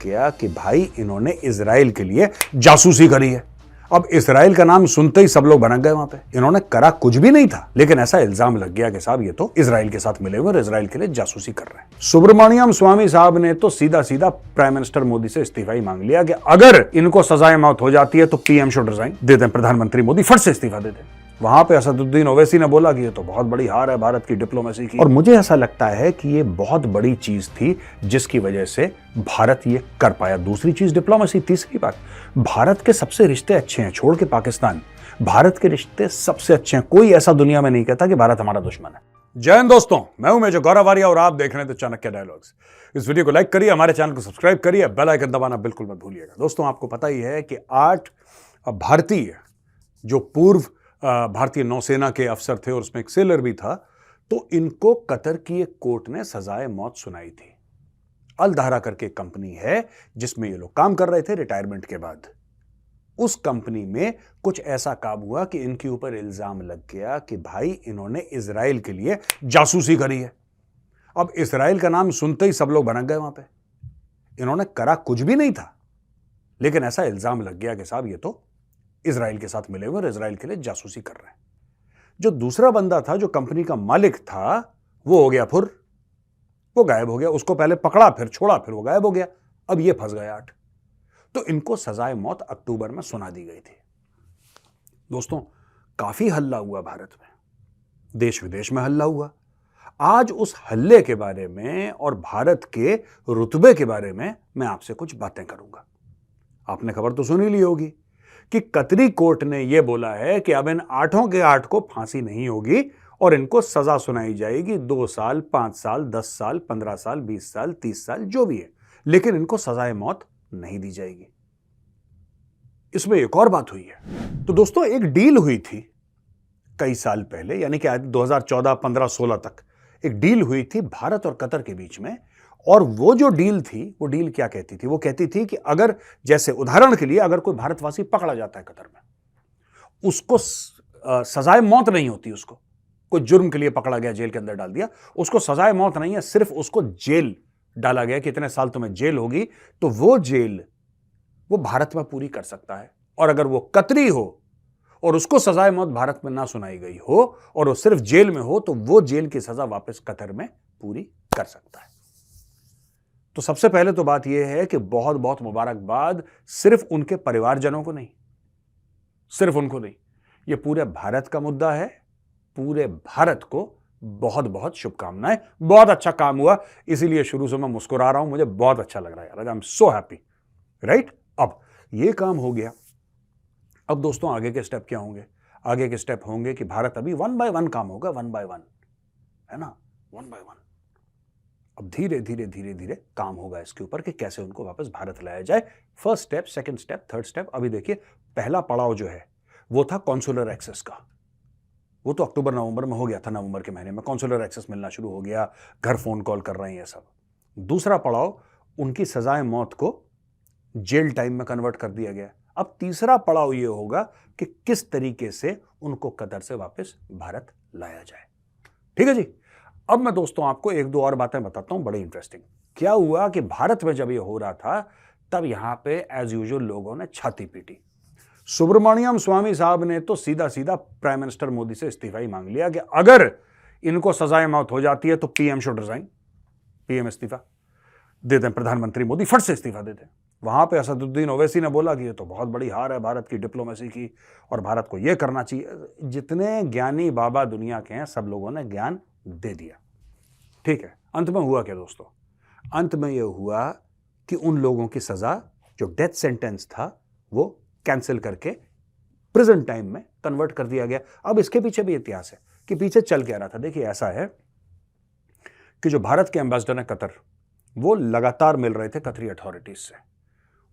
गया कि भाई इन्होंने इजराइल के लिए जासूसी करी है। अब इजराइल का नाम सुनते ही सब लोग भड़क गए वहां पे। इन्होंने करा कुछ भी नहीं था, लेकिन ऐसा इल्जाम लग गया कि साहब ये तो इजराइल के साथ मिले हुए और इजराइल के लिए जासूसी कर रहे हैं। सुब्रमण्यम स्वामी साहब ने तो सीधा सीधा प्राइम मिनिस्टर मोदी से इस्तीफा ही मांग लिया कि अगर इनको सजाए मौत हो जाती है तो पीएम शुड रिजाइन, दे दें, प्रधानमंत्री मोदी फट से इस्तीफा दे दें। वहां पे असदुद्दीन ओवैसी ने बोला कि ये तो बहुत बड़ी हार है भारत की डिप्लोमेसी की, और मुझे ऐसा लगता है कि ये बहुत बड़ी चीज थी जिसकी वजह से भारत ये कर पाया। दूसरी चीज डिप्लोमेसी। तीसरी बात, भारत के सबसे रिश्ते अच्छे हैं, छोड़ के पाकिस्तान, भारत के रिश्ते सबसे अच्छे हैं। कोई ऐसा दुनिया में नहीं कहता कि भारत हमारा दुश्मन है। जय हिंद दोस्तों, मैं हूं मेजर गौरव आर्या और आप देख रहे हैं द चाणक्य डायलॉग्स। इस वीडियो को लाइक करिए, हमारे चैनल को सब्सक्राइब करिए, बेल आइकन दबाना बिल्कुल मत भूलिएगा। दोस्तों, आपको पता ही है कि 8 भारतीय जो पूर्व भारतीय नौसेना के अफसर थे और उसमें एक सेलर भी था, तो इनको कतर की एक कोर्ट ने सजाए मौत सुनाई थी। अल दहरा करके एक कंपनी है जिसमें ये लोग काम कर रहे थे रिटायरमेंट के बाद। उस कंपनी में कुछ ऐसा काम हुआ कि इनके ऊपर इल्जाम लग गया कि भाई इन्होंने इजराइल के लिए जासूसी करी है। अब इजराइल का नाम सुनते ही सब लोग भड़क गए वहां पे। इन्होंने करा कुछ भी नहीं था, लेकिन ऐसा इल्जाम लग गया कि साहब ये तो इजराइल के साथ मिले हुए और इजराइल के लिए जासूसी कर रहे हैं। जो दूसरा बंदा था, जो कंपनी का मालिक था, वो हो गया फुर, वो गायब हो गया। उसको पहले पकड़ा, फिर छोड़ा, फिर वो गायब हो गया। अब ये फंस गया 8। तो इनको सजाए मौत अक्टूबर में सुना दी गई थी। दोस्तों, काफी हल्ला हुआ भारत में, देश विदेश में हल्ला हुआ। आज उस हल्ले के बारे में और भारत के रुतबे के बारे में मैं आपसे कुछ बातें करूंगा। आपने खबर तो सुन ही ली होगी कि कतरी कोर्ट ने यह बोला है कि अब इन 8 के 8 को फांसी नहीं होगी और इनको सजा सुनाई जाएगी 2 साल, 5 साल, 10 साल, 15 साल, 20 साल, 30 साल, जो भी है, लेकिन इनको सजाए मौत नहीं दी जाएगी। इसमें एक और बात हुई है। तो दोस्तों, एक डील हुई थी कई साल पहले, यानी कि 2014, 15, 16 तक एक डील हुई थी भारत और कतर के बीच में। और वो जो डील थी, वो डील क्या कहती थी? वो कहती थी कि अगर, जैसे उदाहरण के लिए, अगर कोई भारतवासी पकड़ा जाता है कतर में, उसको सजाए मौत नहीं होती। उसको कोई जुर्म के लिए पकड़ा गया, जेल के अंदर डाल दिया, उसको सजाए मौत नहीं है, सिर्फ उसको जेल डाला गया कि इतने साल तुम्हें जेल होगी, तो वो जेल वो भारत में पूरी कर सकता है। और अगर वो कतरी हो और उसको सजाए मौत भारत में ना सुनाई गई हो और वो सिर्फ जेल में हो, तो वो जेल की सजा वापस कतर में पूरी कर सकता है। तो सबसे पहले तो बात यह है कि बहुत बहुत मुबारकबाद सिर्फ उनके परिवारजनों को नहीं, सिर्फ उनको नहीं, यह पूरे भारत का मुद्दा है। पूरे भारत को बहुत बहुत शुभकामनाएं। बहुत अच्छा काम हुआ, इसीलिए शुरू से मैं मुस्कुरा रहा हूं। मुझे बहुत अच्छा लग रहा है यार, I am so happy, right. अब यह काम हो गया। अब दोस्तों, आगे के स्टेप क्या होंगे? आगे के स्टेप होंगे कि भारत अभी 1 बाय 1 काम होगा, 1 बाय 1, है ना, 1 बाय 1। अब धीरे धीरे धीरे धीरे काम होगा इसके ऊपर कि कैसे उनको वापस भारत लाया जाए। First step, second step, third step. अभी देखिए, पहला पड़ाव जो है वो था कॉन्सुलर एक्सेस का। वो तो अक्टूबर नवंबर में हो गया था। नवंबर के महीने में कॉन्सुलर एक्सेस मिलना शुरू हो गया, घर फोन कॉल कर रहे हैं ये सब। दूसरा पड़ाव, उनकी सजाए मौत को जेल टाइम में कन्वर्ट कर दिया गया। अब तीसरा पड़ाव ये होगा कि किस तरीके से उनको कतर से वापस भारत लाया जाए। ठीक है जी। अब मैं दोस्तों आपको 1-2 और बातें बताता हूं, बड़ी इंटरेस्टिंग। क्या हुआ कि भारत में जब ये हो रहा था, तब यहां पे एज यूजुअल लोगों ने छाती पीटी। सुब्रमण्यम स्वामी साहब ने तो सीधा सीधा प्राइम मिनिस्टर मोदी से इस्तीफा ही मांग लिया कि अगर इनको सजाए मौत हो जाती है तो पीएम शुड रिजाइन, पीएम इस्तीफा दे दें, प्रधानमंत्री मोदी फट से इस्तीफा दे दें। वहां पे असदुद्दीन ओवैसी ने बोला कि ये तो बहुत बड़ी हार है भारत की डिप्लोमेसी की और भारत को यह करना चाहिए। जितने ज्ञानी बाबा दुनिया के हैं, सब लोगों ने ज्ञान दे दिया। ठीक है। अंत में हुआ क्या दोस्तों? अंत में यह हुआ कि उन लोगों की सजा, जो डेथ सेंटेंस था, वो कैंसिल करके प्रेजेंट टाइम में कन्वर्ट कर दिया गया। अब इसके पीछे भी इतिहास है कि पीछे चल क्या रहा था। देखिए, ऐसा है कि जो भारत के एम्बेसडर हैं कतर, वो लगातार मिल रहे थे कतरी अथॉरिटीज से।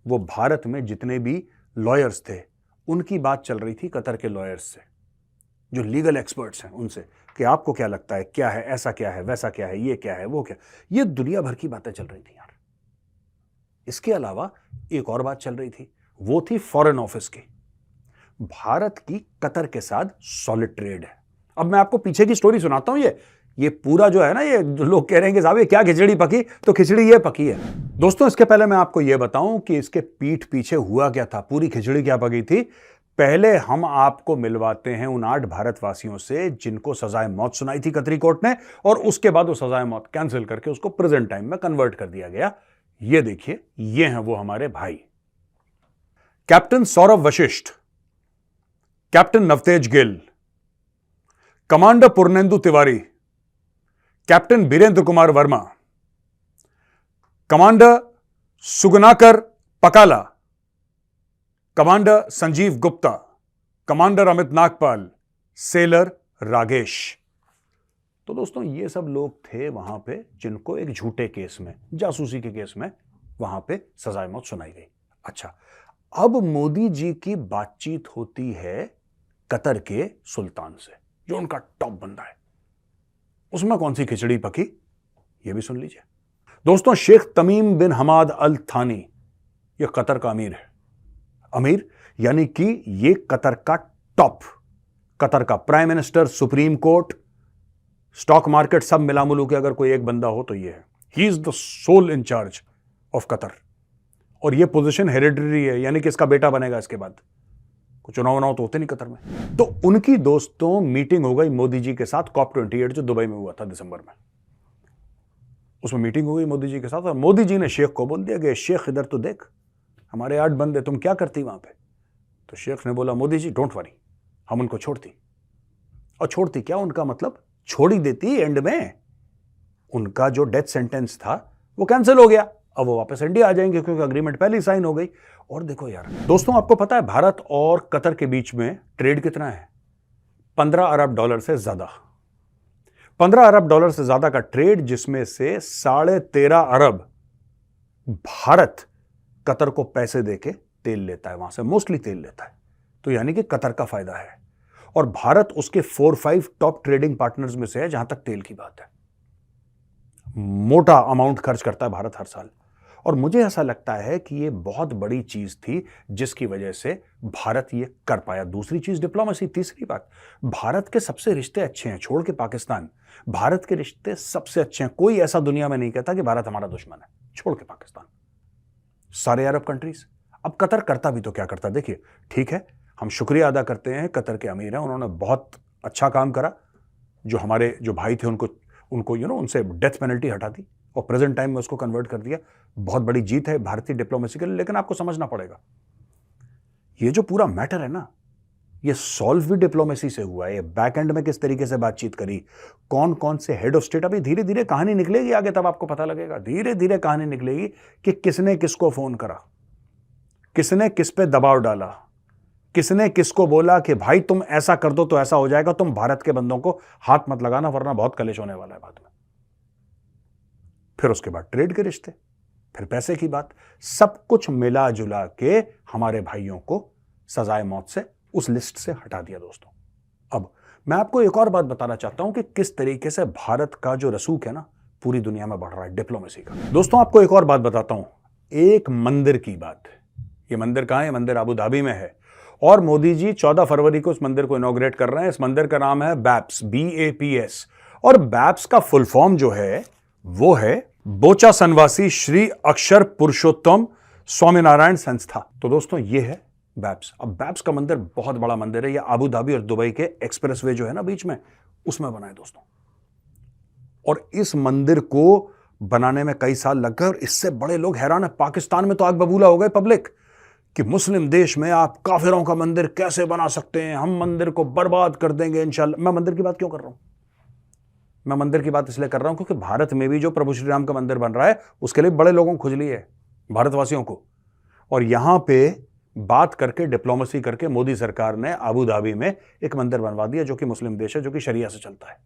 वो भारत में जितने भी लॉयर्स थे, उनकी बात चल रही थी कतर के लॉयर्स से, जो लीगल एक्सपर्ट्स हैं, उनसे कि आपको क्या लगता है, क्या है, ऐसा क्या है, वैसा क्या है, ये क्या है, वो क्या। ये दुनिया भर की बातें चल रही थी यार। इसके अलावा एक और बात चल रही थी, वो थी फॉरेन ऑफिस की। भारत की कतर के साथ सॉलिड ट्रेड है। अब मैं आपको पीछे की स्टोरी सुनाता हूं, ये ये पूरा जो है ना, ये जो लोग कह रहे हैं कि साहब ये क्या खिचड़ी पकी, तो खिचड़ी ये पकी है दोस्तों। इसके पहले मैं आपको ये बताऊं कि इसके पीठ पीछे हुआ क्या था, पूरी खिचड़ी क्या पकी थी। पहले हम आपको मिलवाते हैं उन 8 भारतवासियों से जिनको सजाए मौत सुनाई थी कतरी कोर्ट ने, और उसके बाद वो सजाए मौत कैंसिल करके उसको प्रेजेंट टाइम में कन्वर्ट कर दिया गया। ये देखिए, ये हैं वो हमारे भाई। Captain Saurabh Vashisht, captain Navtej Gill, commander Purnendu Tiwari, captain Birendra Kumar Verma, commander Suganakar Pakala, commander Sanjeev Gupta, commander Amit Nagpal, sailor Ragesh. तो दोस्तों ये सब लोग थे वहां पे जिनको एक झूठे केस में, जासूसी के केस में वहां पे सजाए मौत सुनाई गई। अच्छा, अब मोदी जी की बातचीत होती है कतर के सुल्तान से, जो उनका टॉप बंदा है। उसमें कौन सी खिचड़ी पकी, ये भी सुन लीजिए दोस्तों। शेख तमीम बिन हमाद अल थानी, ये कतर का अमीर है। अमीर यानी कि ये कतर का टॉप, कतर का prime minister, supreme court, stock market, सब मिला मिलू के अगर कोई एक बंदा हो तो ये है। He is the sole in charge of Qatar. और ये पोजीशन हेरिडिटरी है, यानी कि इसका बेटा बनेगा इसके बाद। कुछ चुनाव तो होते नहीं कतर में। तो उनकी दोस्तों मीटिंग हो गई मोदी जी के साथ, COP28 जो दुबई में हुआ था दिसंबर में। उसमें मीटिंग हो गई मोदी जी के साथ, और मोदी जी ने शेख को बोल दिया कि शेख इधर तो देख, हमारे 8 बंदे, तुम क्या करती वहां पे। तो शेख ने बोला मोदी जी डोंट वरी, हम उनको छोड़ती। और छोड़ती क्या, उनका मतलब छोड़ ही देती। एंड में उनका जो डेथ सेंटेंस था वो कैंसिल हो गया। अब वो वापस इंडिया आ जाएंगे क्योंकि अग्रीमेंट पहले ही साइन हो गई। और देखो यार दोस्तों, आपको पता है भारत और कतर के बीच में ट्रेड कितना है? 15 अरब डॉलर से ज्यादा। 15 अरब डॉलर से ज्यादा का ट्रेड, जिसमें से 13.5 अरब भारत कतर को पैसे देके तेल लेता है, वहां से मोस्टली तेल लेता है। तो यानी कि कतर का फायदा है। और भारत उसके 4-5 टॉप ट्रेडिंग पार्टनर्स में से है जहां तक तेल की बात है। मोटा अमाउंट खर्च करता है भारत हर साल। और मुझे ऐसा लगता है कि ये बहुत बड़ी चीज थी जिसकी वजह से भारत ये कर पाया। दूसरी चीज डिप्लोमेसी। तीसरी बात, भारत के सबसे रिश्ते अच्छे हैं, छोड़ के पाकिस्तान। भारत के रिश्ते सबसे अच्छे हैं। कोई ऐसा दुनिया में नहीं कहता कि भारत हमारा दुश्मन है, छोड़ के पाकिस्तान, सारे अरब कंट्रीज। अब कतर करता भी तो क्या करता, देखिए। ठीक है, हम शुक्रिया अदा करते हैं, कतर के अमीर हैं, उन्होंने बहुत अच्छा काम करा। जो हमारे जो भाई थे उनको उनसे डेथ पेनल्टी हटा दी और प्रेजेंट टाइम में उसको कन्वर्ट कर दिया। बहुत बड़ी जीत है भारतीय डिप्लोमेसी के लिए। लेकिन आपको समझना पड़ेगा, ये जो पूरा मैटर है ना, ये सॉल्व भी डिप्लोमेसी से हुआ है। बैक एंड में किस तरीके से बातचीत करी, कौन कौन से हेड ऑफ स्टेट, अभी धीरे धीरे कहानी निकलेगी आगे, तब आपको पता लगेगा। धीरे धीरे कहानी निकलेगी कि किसने किसको फोन करा, किसने किस पे दबाव डाला, किसने किसको बोला कि भाई तुम ऐसा कर दो तो ऐसा हो जाएगा, तुम भारत के बंदों को हाथ मत लगाना वरना बहुत कलेश होने वाला है बाद में। फिर उसके बाद ट्रेड के रिश्ते, फिर पैसे की बात, सब कुछ मिला जुला के हमारे भाइयों को सजाए मौत से, उस लिस्ट से हटा दिया दोस्तों। अब मैं आपको एक और बात बताना चाहता हूं कि किस तरीके से भारत का जो रसूख है ना पूरी दुनिया में बढ़ रहा है डिप्लोमेसी का। दोस्तों आपको एक और बात बताता हूं, एक मंदिर की बात। ये मंदिर कहां है? मंदिर अबू धाबी में है और मोदी जी 14 फरवरी को इस मंदिर को इनॉग्रेट कर रहे हैं। इस मंदिर का नाम है बैप्स, BAPS। और बैप्स का फुल फॉर्म जो है वो है बोचा सनवासी श्री अक्षर पुरुषोत्तम स्वामीनारायण संस्था। तो दोस्तों ये है बैप्स। अब बैप्स का मंदिर बहुत बड़ा मंदिर है। ये अबू धाबी और दुबई के एक्सप्रेसवे जो है ना बीच में, उसमें बना है दोस्तों। और इस मंदिर को बनाने में कई साल लग गए और इससे बड़े लोग हैरान है। पाकिस्तान में तो आग बबूला हो गए पब्लिक कि मुस्लिम देश में आप काफिरों का मंदिर कैसे बना सकते हैं, हम मंदिर को बर्बाद कर देंगे इंशाल्लाह। मैं मंदिर की बात क्यों कर रहा हूं? मैं मंदिर की बात इसलिए कर रहा हूं क्योंकि भारत में भी जो प्रभु श्री राम का मंदिर बन रहा है उसके लिए बड़े लोगों को खुजली है, भारतवासियों को। और यहां पे बात करके, डिप्लोमेसी करके मोदी सरकार ने अबू धाबी में एक मंदिर बनवा दिया जो कि मुस्लिम देश है, जो कि शरिया से चलता है।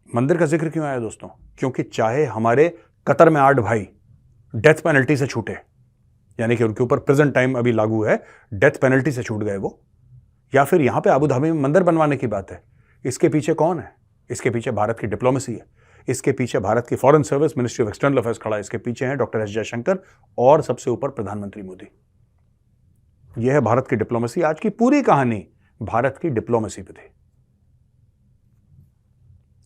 मंदिर का जिक्र क्यों आया दोस्तों? क्योंकि चाहे हमारे कतर में 8 भाई डेथ पेनल्टी से छूटे, यानी कि उनके ऊपर प्रेजेंट टाइम अभी लागू है, डेथ पेनल्टी से छूट गए वो, या फिर यहां पे अबू धाबी में मंदिर बनवाने की बात है, इसके पीछे कौन है? इसके पीछे भारत की डिप्लोमेसी है। इसके पीछे भारत की foreign service, ministry of external affairs खड़ा है। इसके पीछे हैं डॉक्टर एस जयशंकर और सबसे ऊपर प्रधानमंत्री मोदी। यह है भारत की डिप्लोमेसी। आज की पूरी कहानी भारत की डिप्लोमेसी पे थी।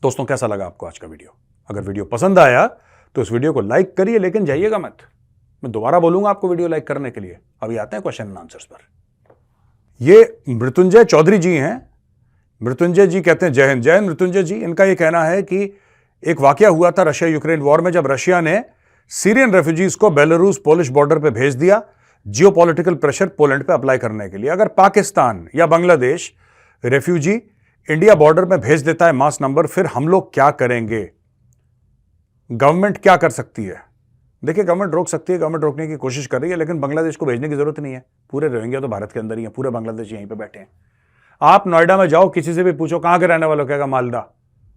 दोस्तों कैसा लगा आपको आज का वीडियो? अगर वीडियो पसंद आया तो इस वीडियो को लाइक करिए, लेकिन जाइएगा मत। मैं दोबारा बोलूंगा आपको वीडियो लाइक करने के लिए। अभी आते हैं क्वेश्चन एंड आंसर्स पर। ये मृत्युंजय चौधरी जी हैं। मृत्युंजय जी कहते हैं जय हिंद। जय हिंद मृत्युंजय जी। इनका यह कहना है कि एक वाकया हुआ था रशिया यूक्रेन वॉर में, जब रशिया ने सीरियन रेफ्यूजीज को बेलारूस पोलिश बॉर्डर पर भेज दिया जियोपॉलिटिकल प्रेशर पोलैंड पे अप्लाई करने के लिए। अगर पाकिस्तान या बांग्लादेश रेफ्यूजी इंडिया बॉर्डर में भेज देता है मास नंबर, फिर हम लोग क्या करेंगे? गवर्नमेंट क्या कर सकती है? देखिए, गवर्नमेंट रोक सकती है, गवर्नमेंट रोकने की कोशिश कर रही है, लेकिन बांग्लादेश को भेजने की जरूरत नहीं है। पूरे रोहिंग्या तो भारत के अंदर ही है, पूरे बांग्लादेश यहीं पे बैठे हैं। आप नोएडा में जाओ, किसी से भी पूछो कहां के रहने वाले हो, कहेगा मालदा,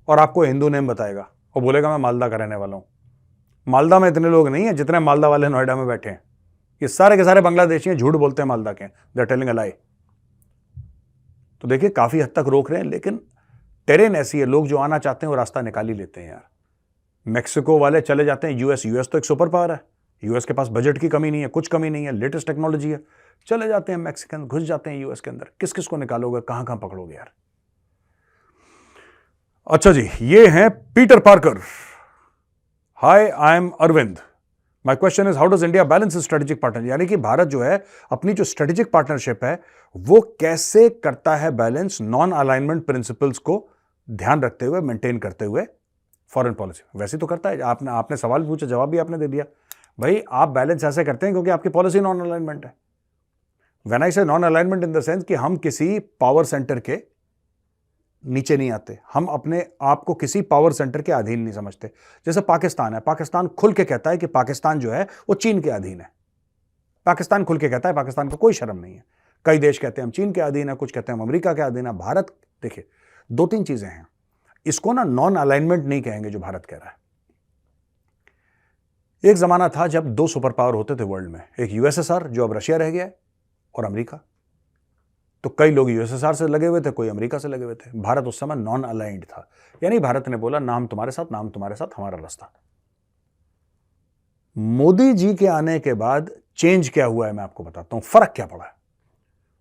और आपको हिंदू नेम बताएगा और बोलेगा मैं मालदा का रहने वाला हूं। मालदा में इतने लोग नहीं है जितने मालदा वाले नोएडा में बैठे हैं। ये सारे के सारे बांग्लादेशी हैं, झूठ बोलते हैं मालदा के, दे आर टेलिंग अ लाई। तो देखिए, काफी हद तक रोक रहे हैं, लेकिन टेरेन ऐसी है, लोग जो आना चाहते हैं वो रास्ता निकाल ही लेते हैं यार। मैक्सिको वाले चले जाते हैं यूएस। यूएस तो एक सुपर पावर है, यूएस के पास बजट की कमी नहीं है, कुछ कमी नहीं है, लेटेस्ट टेक्नोलॉजी है। चले जाते हैं मैक्सिकन, घुस जाते हैं यूएस के अंदर। किस किस को निकालोगे, कहां कहां पकड़ोगे यार? अच्छा जी, ये हैं Peter Parker. Hi, I am Arvind. My question is how does India balance strategic partner, यानी कि भारत जो है अपनी जो स्ट्रेटेजिक पार्टनरशिप है वो कैसे करता है बैलेंस नॉन अलाइनमेंट प्रिंसिपल्स को ध्यान रखते हुए, मेंटेन करते हुए फॉरेन पॉलिसी। वैसे तो करता है। आपने सवाल पूछा, जवाब भी आपने दे दिया। भाई, आप बैलेंस ऐसे करते हैं क्योंकि आपकी पॉलिसी नॉन अलाइनमेंट है। व्हेन आई से non alignment in the sense कि हम किसी पावर सेंटर के नीचे नहीं आते, हम अपने आप को किसी पावर सेंटर के अधीन नहीं समझते। जैसे पाकिस्तान है, पाकिस्तान खुल के कहता है कि पाकिस्तान जो है वो चीन के अधीन है। पाकिस्तान खुल के कहता है, पाकिस्तान को कोई शर्म नहीं है। कई देश कहते हैं हम चीन के अधीन है, कुछ कहते हैं हम अमेरिका के अधीन है। भारत, देखिए, दो तीन चीजें हैं, इसको ना नॉन अलाइनमेंट नहीं कहेंगे जो भारत कह रहा है। एक जमाना था जब दो सुपर पावर होते थे वर्ल्ड में, एक यूएसएसआर जो अब रशिया रह गया है, और अमेरिका। तो कई लोग यूएसएसआर से लगे हुए थे, कोई अमेरिका से लगे हुए थे। भारत उस समय नॉन अलाइंड था, यानी भारत ने बोला ना हम तुम्हारे साथ, ना हम तुम्हारे साथ, हमारा रास्ता। मोदी जी के आने के बाद चेंज क्या हुआ है मैं आपको बताता हूं। फर्क क्या पड़ा है?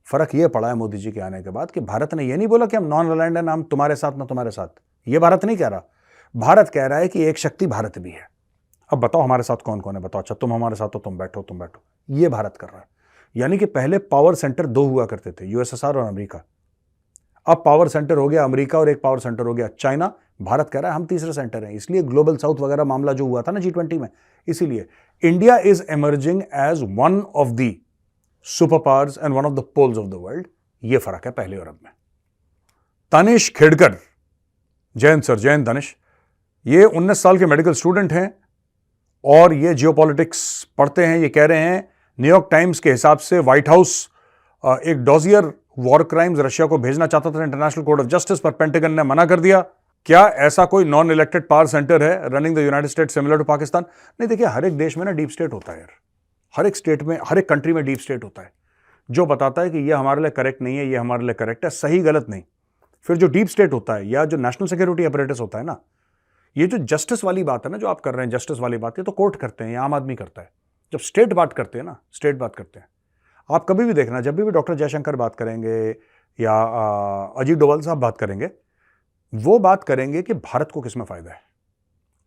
फर्क यह पड़ा है मोदी जी के आने के बाद कि भारत ने यह नहीं बोला कि हम नॉन अलाइंड है, ना हम तुम्हारे साथ ना तुम्हारे साथ। यह भारत नहीं कह रहा। भारत कह रहा है कि एक शक्ति भारत भी है। अब बताओ हमारे साथ कौन कौन है, बताओ। अच्छा, तुम हमारे साथ हो, तुम बैठो, तुम बैठो। यह भारत कर रहा है। यानी कि पहले पावर सेंटर दो हुआ करते थे, यूएसएसआर और अमेरिका। अब पावर सेंटर हो गया अमेरिका और एक पावर सेंटर हो गया चाइना। भारत कह रहा है हम तीसरे सेंटर हैं। इसलिए ग्लोबल साउथ वगैरह मामला जो हुआ था ना G20 में, इसीलिए India is emerging as one of the super powers and one of the poles of the world. यह फर्क है पहले और अब में। तनिष खेड़कर, जैन सर, जैन दानिश। ये 19 साल के मेडिकल स्टूडेंट हैं और ये जियोपॉलिटिक्स पढ़ते हैं। ये कह रहे हैं न्यूयॉर्क टाइम्स के हिसाब से व्हाइट हाउस एक डॉजियर वॉर क्राइम्स रशिया को भेजना चाहता था इंटरनेशनल कोर्ट ऑफ जस्टिस, पर पेंटागन ने मना कर दिया। क्या ऐसा कोई नॉन इलेक्टेड पावर सेंटर है running the United States similar to Pakistan? नहीं, देखिए, हर एक देश में ना डीप स्टेट होता है यार। हर एक स्टेट में, हर एक कंट्री में डीप स्टेट होता है जो बताता है कि ये हमारे लिए करेक्ट नहीं है, ये हमारे लिए करेक्ट है, सही गलत नहीं। फिर जो डीप स्टेट होता है या जो नेशनल सिक्योरिटी अपरेटस होता है ना, ये जो जस्टिस वाली बात है ना, जो आप कर रहे हैं जस्टिस वाली बात, ये तो कोर्ट करते हैं, आम आदमी करता है। जब स्टेट बात करते हैं ना, स्टेट बात करते हैं, आप कभी भी देखना, जब भी डॉक्टर जयशंकर बात करेंगे या अजीत डोभाल साहब बात करेंगे, वो बात करेंगे कि भारत को किसमें फायदा है।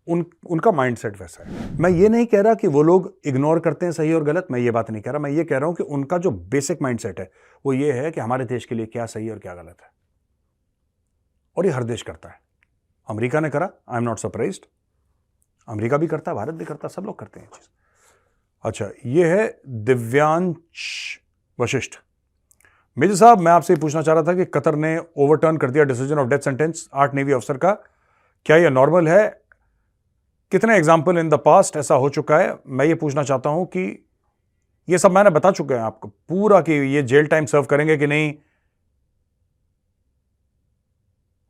उनका माइंडसेट वैसा है। मैं ये नहीं कह रहा कि वो लोग इग्नोर करते हैं सही और गलत, मैं ये बात नहीं कह रहा। मैं ये कह रहा हूं कि उनका जो बेसिक माइंडसेट है वो ये है कि हमारे देश के लिए क्या सही और क्या गलत है, और ये हर देश करता है। अमेरिका ने करा, I am not surprised. America भी करता है, भारत भी करता है, सब लोग करते हैं ये चीज। अच्छा, ये है दिव्यांश वशिष्ठ। मेजर साहब, मैं आपसे पूछना चाह रहा था कि कतर ने ओवरटर्न कर दिया decision of death sentence 8 navy अफसर का, क्या यह नॉर्मल है? कितने एग्जाम्पल इन द पास्ट ऐसा हो चुका है? मैं ये पूछना चाहता हूं कि ये सब मैंने बता चुके हैं आपको पूरा कि ये जेल टाइम सर्व करेंगे कि नहीं,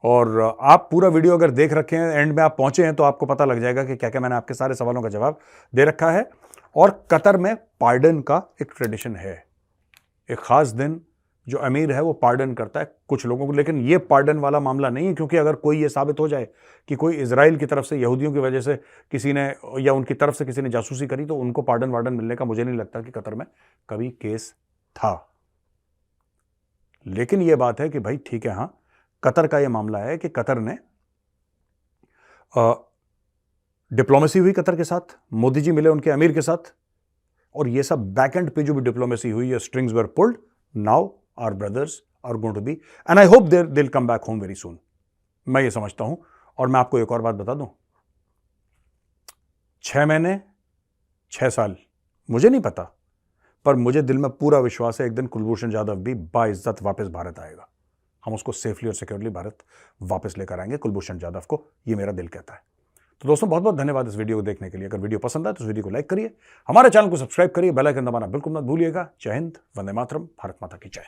और आप पूरा वीडियो अगर देख रखे हैं, एंड में आप पहुंचे हैं, तो आपको पता लग जाएगा कि क्या क्या मैंने आपके सारे सवालों का जवाब दे रखा है। और कतर में पार्डन का एक ट्रेडिशन है, एक खास दिन जो अमीर है वो पार्डन करता है कुछ लोगों को। लेकिन ये पार्डन वाला मामला नहीं है, क्योंकि अगर कोई ये साबित हो जाए कि कोई इजराइल की तरफ से यहूदियों की वजह से किसी ने या उनकी तरफ से किसी ने जासूसी करी, तो उनको पार्डन वार्डन मिलने का मुझे नहीं लगता कि कतर में कभी केस था। लेकिन यह बात है कि भाई ठीक है, हाँ, कतर का यह मामला है कि कतर ने डिप्लोमेसी हुई कतर के साथ, मोदी जी मिले उनके अमीर के साथ, और ये सब बैक एंड पे जो भी डिप्लोमेसी हुई है, strings were pulled. Now our brothers are going to be, and I hope they will come back home very soon. मैं ये समझता हूं. और मैं आपको एक और बात बता दूं, 6 महीने 6 साल मुझे नहीं पता, पर मुझे दिल में पूरा विश्वास है एक दिन कुलभूषण जाधव भी बाइज्जत वापस भारत आएगा. हम उसको सेफली और सिक्योरली भारत वापस लेकर आएंगे, कुलभूषण जाधव को. ये मेरा दिल कहता है. तो दोस्तों, बहुत बहुत धन्यवाद इस वीडियो को देखने के लिए. अगर वीडियो पसंद आए तो इस वीडियो को लाइक करिए, हमारे चैनल को सब्सक्राइब करिए, बेल आइकन दबाना बिल्कुल मत भूलिएगा. जय हिंद, वंदे मातरम, भारत माता की जय.